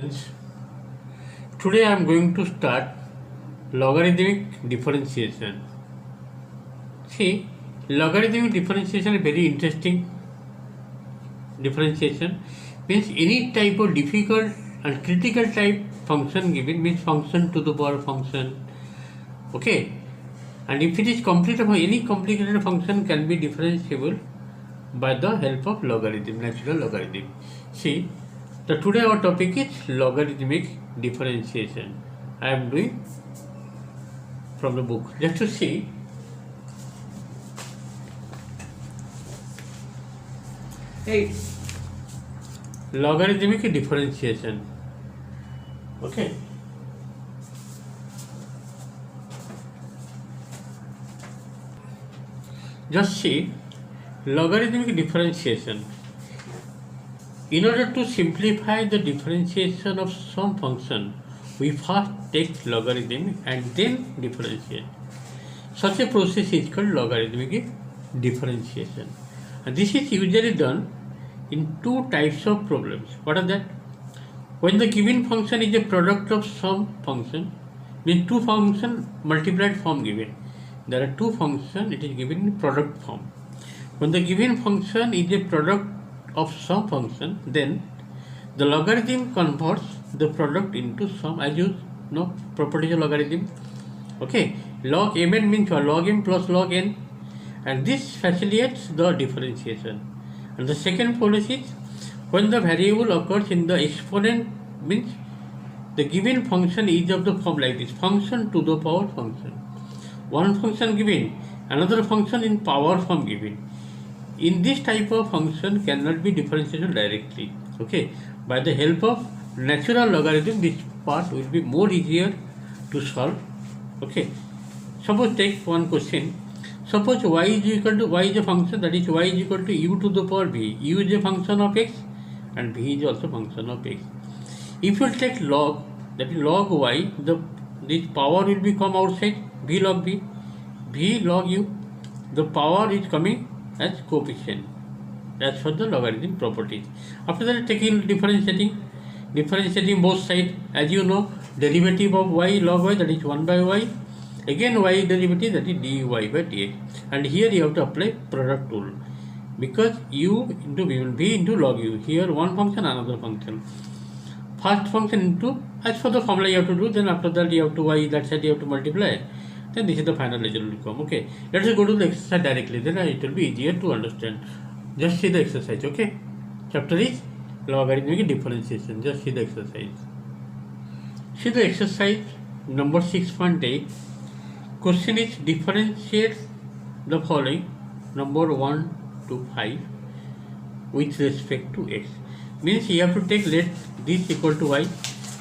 Friends, today I am going to start logarithmic differentiation. See, logarithmic differentiation is very interesting differentiation. Means any type of difficult and critical type function given means function to the power function. Okay, and if it is any complicated function can be differentiable by the help of logarithm, natural logarithm. See, today our topic is logarithmic differentiation. I am doing from the book. Just to see, hey, logarithmic differentiation. Okay. Just see, logarithmic differentiation. In order to simplify the differentiation of some function, we first take logarithm and then differentiate. Such a process is called logarithmic differentiation. And this is usually done in two types of problems. What are that? When the given function is a product of some function, means two function multiplied form given. There are two functions, it is given in product form. When the given function is a product of some function, then the logarithm converts the product into sum, as you know properties of logarithm. Okay, log mn means log m plus log n, and this facilitates the differentiation. And the second policy is when the variable occurs in the exponent, means the given function is of the form like this: function to the power function. One function given, another function in power form given. In this type of function cannot be differentiated directly. Okay, by the help of natural logarithm, this part will be more easier to solve. Okay, suppose take one question. Suppose y is a function, that is y is equal to u to the power v. U is a function of x and v is also function of x. If you take log, that is log y, this power will be come outside, v log v, v log u. The power is coming as coefficient as for the logarithm properties. After that, taking differentiating both sides. As you know, derivative of y log y, that is 1 by y, again y derivative, that is dy by dx, and here you have to apply product rule, because u into v into log u, here one function, another function, first function into, as for the formula you have to do, then after that you have to y, that side you have to multiply, then this is the final result will come. Okay, let us go to the exercise directly, then it will be easier to understand. Just see the exercise. Okay, chapter is logarithmic differentiation. Just see the exercise. See the exercise number 6.8. Question is differentiate the following number 1 to 5 with respect to x. Means you have to take let this equal to y,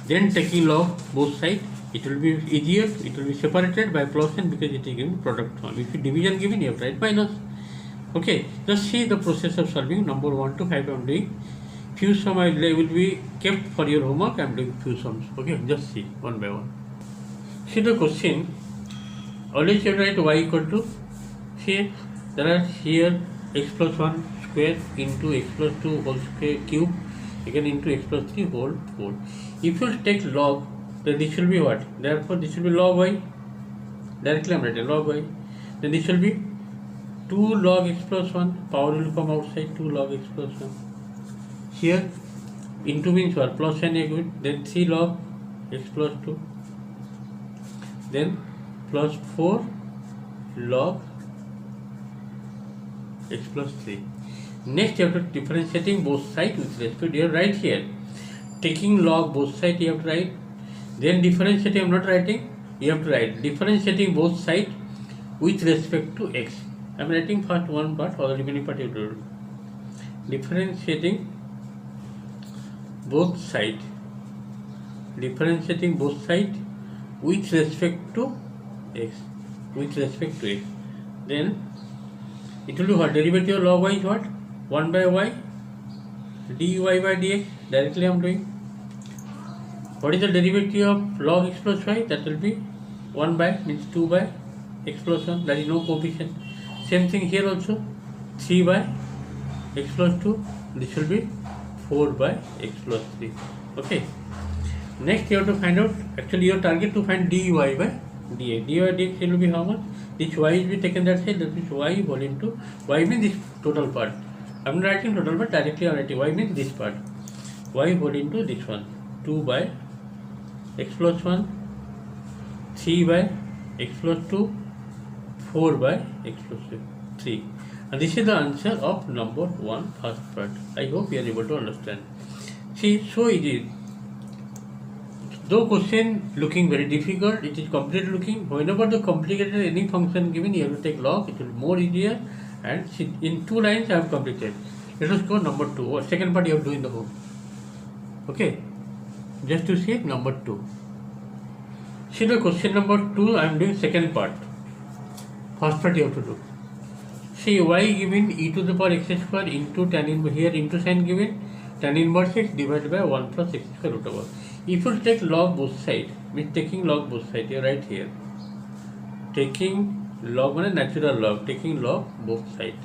then taking log both sides. It will be easier, it will be separated by plus n because it is given product form. If you division given, you have to write minus. Okay, just see the process of solving number 1 to 5. I am doing few sums will be kept for your homework. I am doing few sums. Okay, just see one by one. See the question. Always you write y equal to, see there are here x plus 1 square into x plus 2 whole square cube, again into x plus 3 whole 4. If you take log, then this will be what? Therefore, this will be log y. Directly I am writing log y. Then this will be 2 log x plus 1. Power will come outside, 2 log x plus 1. Here, into means what? Plus n again. Then 3 log x plus 2. Then plus 4 log x plus 3. Next, you have to differentiating both sides with respect. You have to write here. Taking log both sides, you have to write. Then differentiating, I am not writing, you have to write differentiating both sides with respect to x. I am writing first one part, or the remaining part you have to do. Differentiating both sides with respect to x. Then it will be what? Derivative of log y is what? 1 by y dy by dx. Directly I am doing. What is the derivative of log x plus y? That will be 1 by, means 2 by x plus 1, that is no coefficient. Same thing here also, 3 by x plus 2, this will be 4 by x plus 3. Okay, Next you have to find out, actually your target to find dy by dx. Dy by dx will be how much? This y is be taken that side, that means y whole into, y means this total part. I am not writing total but directly I am writing y means this part. Y whole into this one, 2 by x plus 1, 3 by x plus 2, 4 by x plus 3. And this is the answer of number 1 first part. I hope you are able to understand. See, so easy. Though question looking very difficult, it is complicated looking. Whenever the complicated any function given, you have to take log, it will be more easier. And see, in 2 lines I have completed. Let us go number 2, or second part you have to do in the home. Okay, just to see number 2. See the question number 2, I am doing second part. First part you have to do. See, y given e to the power x square into tan inverse, here into sign given, tan inverse x divided by 1 plus x square root over. If you take log both sides, means taking log both sides, you write here. Taking log means natural log, taking log both sides.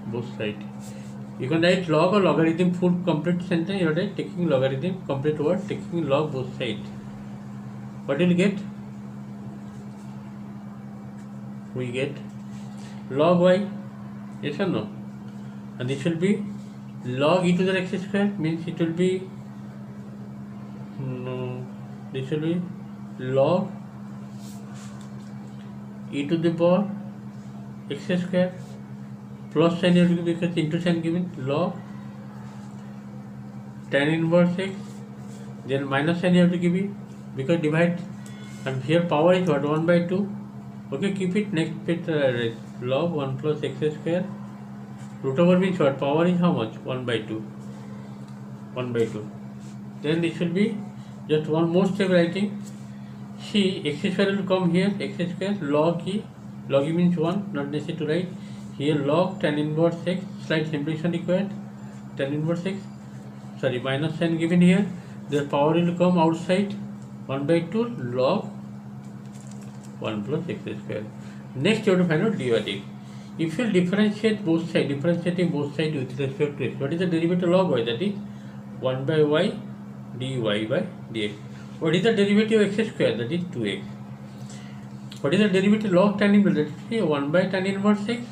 Both sides. You can write log or logarithm full complete sentence, you write taking logarithm complete word, taking log both sides. What will you get? We get log y, yes or no? And this will be log e to the x square, means it will be, no, this will be log e to the power x square plus sign here because into sign given, log tan inverse x, then minus sign you have to give it because divide, and here power is what, 1 by 2. Okay, keep it next bit, log 1 plus x square root over means what, power is how much, 1 by 2, 1 by 2. Then this will be just one more step writing. See, x square will come here, x square log e means 1, not necessary to write. Here log tan inverse x, slight simplification required, tan inverse x, sorry, minus sign given here, the power will come outside, 1 by 2 log 1 plus x square. Next you have to find out derivative. If you differentiate both sides, differentiating both sides with respect to x, what is the derivative log y? That is 1 by y dy by dx. What is the derivative of x square? That is 2x. What is the derivative log tan inverse? That is 1 by tan inverse x.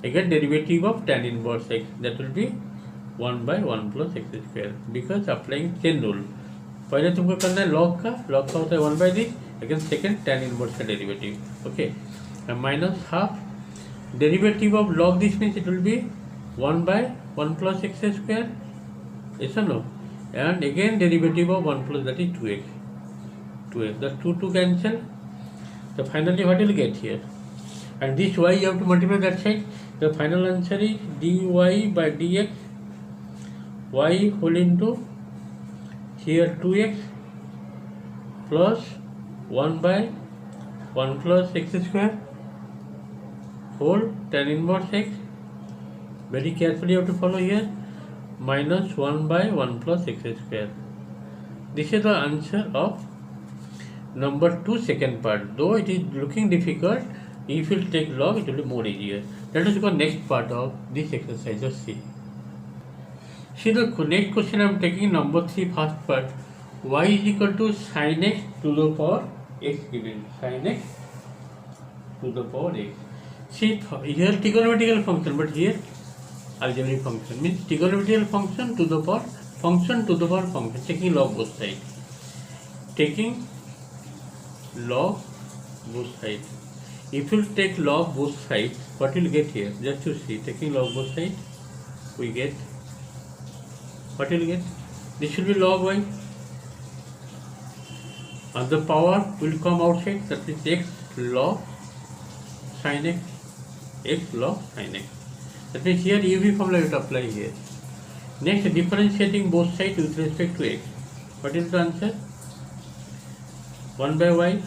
Again derivative of tan inverse x, that will be 1 by 1 plus x square, because applying chain rule. पहले तुमको करना है log का होता है 1 by this, again second tan inverse का derivative. Okay, and minus half derivative of log this means it will be 1 by 1 plus x square, yes or no? And again derivative of 1 plus, that is 2x. The 2 cancel. So finally what will you get here? And this y you have to multiply that side. The final answer is dy by dx, y whole into here 2x plus 1 by 1 plus x square whole tan inverse x, very carefully you have to follow here, minus 1 by 1 plus x square. This is the answer of number 2 second part. Though it is looking difficult, if you take log it will be more easier. Let us go next part of this exercise. Just see. See the next question I am taking number 3 first part. Y is equal to sin x to the power x given. Sin x to the power x. See here trigonometrical function, but here algebraic function, means trigonometrical function to the power function, taking log both sides. Taking log both sides. If you take log both sides, what will you get here? Just to see, taking log both sides, we get, what will you get? This will be log y, and the power will come outside, that is x log sin x, x log sin x. That means here UV formula you will apply here. Next, differentiating both sides with respect to x. What is the answer? 1 by y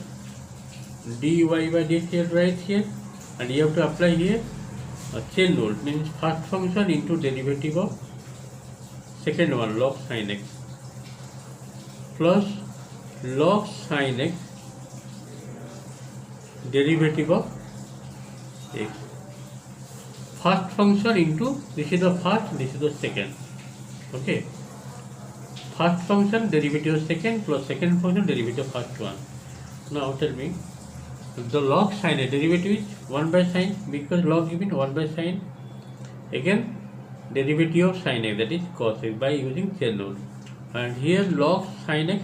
dy by dx here, right here, and you have to apply here a chain rule, means first function into derivative of second one, log sin x, plus log sin x derivative of x. First function into, this is the first, this is the second. Okay, first function derivative of second plus second function derivative of first one. Now tell me, the log sine a derivative is 1 by sine, because log given 1 by sine, again derivative of sine x, that is cos x, by using chain rule, and here log sine x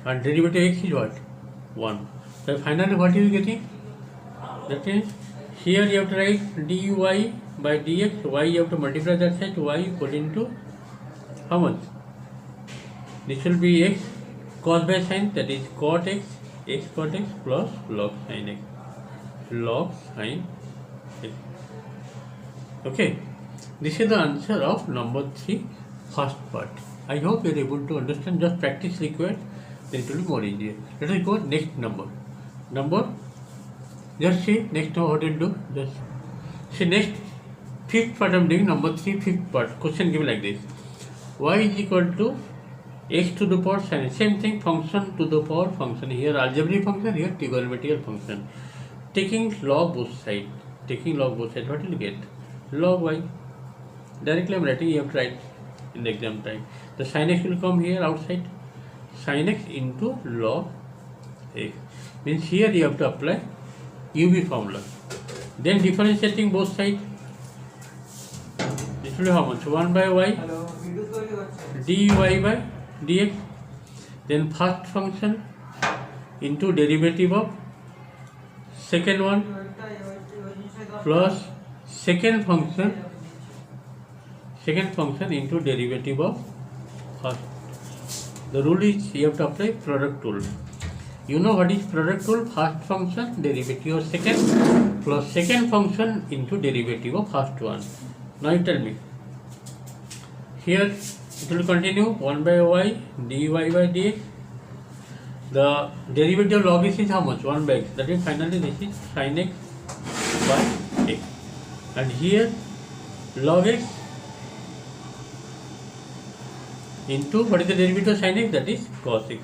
and derivative x is what? 1. So finally what you getting? That means here you have to write dy by dx, y you have to multiply that side, y put into how much? This will be x cos by sine, that is cot x cot x plus log sine x, log sine x. Okay, this is the answer of number 3, first part. I hope you are able to understand. Just practice required, then it will be more easier. Let us go next number. Just see next number what it will do. Just see next fifth part I am doing, number 3, fifth part. Question given like this: y is equal to x to the power sine. Same thing, function to the power function. Here algebraic function, here trigonometric function. Taking log both sides. What will you get? Log y. Directly I am writing. You have to write in the exam time. The sin x will come here outside. Sin x into log x. Means here you have to apply UV formula. Then differentiating both sides. This will be how much? 1 by y dy by dx. Then first function into derivative of second one plus second function into derivative of first. The rule is you have to apply product rule. You know what is product rule? First function derivative of second plus second function into derivative of first one. Now you tell me. Here it will continue 1 by y dy by dx. The derivative of log x is how much? 1 by x. That is finally this is sin x by x. And here log x into what is the derivative of sin x? That is cos x.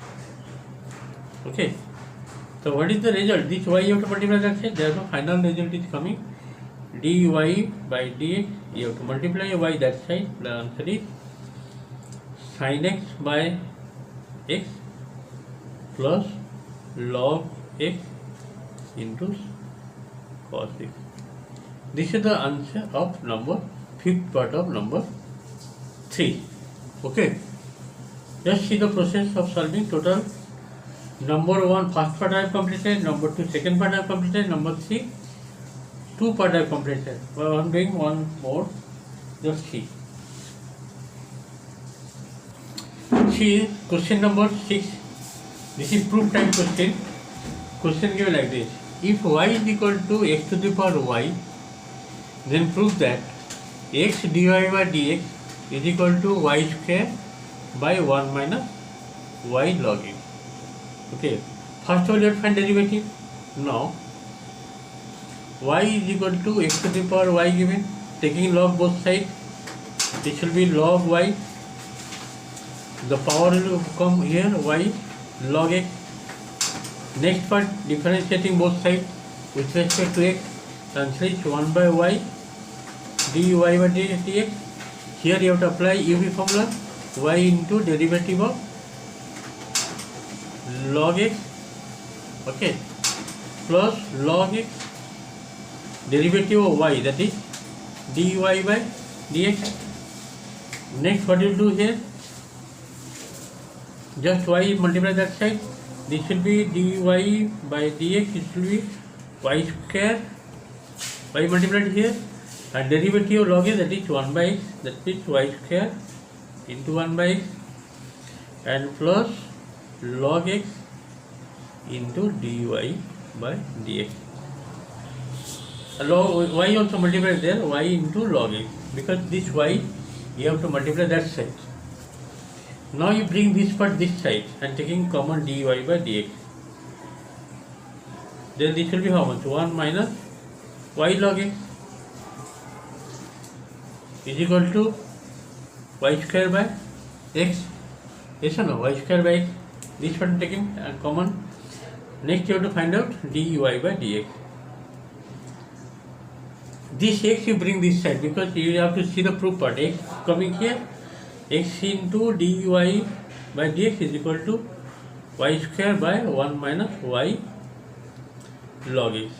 Okay. So what is the result? This y you have to multiply that side. Therefore final result is coming dy by dx. You have to multiply y that side. The answer is sin x by x plus log x into cos x. This is the answer of number 5th part of number 3. Okay. Just see the process of solving. Total number 1 first part I have completed, number 2 second part I have completed, number 3 2 part I have completed. Well, I am doing one more. Just see. See question number 6. This is proof time question. Question given like this: if y is equal to x to the power y, then prove that x dy by dx is equal to y square by 1 minus y log x. Okay, first of all you have to find derivative. Now y is equal to x to the power y given, taking log both sides, this will be log y, the power will come here y log x. Next part, differentiating both sides with respect to x, answer is 1 by y dy by dx. Here you have to apply UV formula, y into derivative of log x, okay, plus log x derivative of y, that is dy by dx. Next what you do here, just y multiply that side, this will be dy by dx, it will be y square, y multiplied here, and derivative of log x, that is 1 by x, that is y square into 1 by x, and plus log x into dy by dx. Log y also multiplied there, y into log x, because this y you have to multiply that side. Now you bring this part this side and taking common dy by dx. Then this will be how much? 1 minus y log x is equal to y square by x. Yes or no? Y square by x. This part taking common. Next you have to find out dy by dx. This x you bring this side because you have to see the proof part. X coming here x into dy by dx is equal to y square by 1 minus y log x.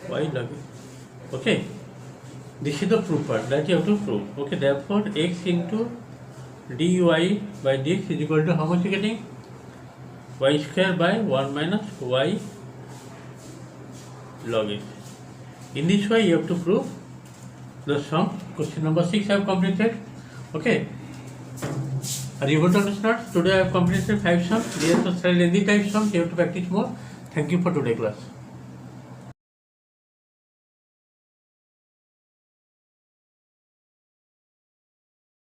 Y log x. Okay. This is the proof part that you have to prove. Okay. Therefore, x into dy by dx is equal to how much you are getting? Y square by 1 minus y log x. In this way, you have to prove the sum. Question number 6 I have completed. Okay. Are you able to understand? Today I have completed 5 sums. These are the lengthy type sums. You have to practice more. Thank you for today's class.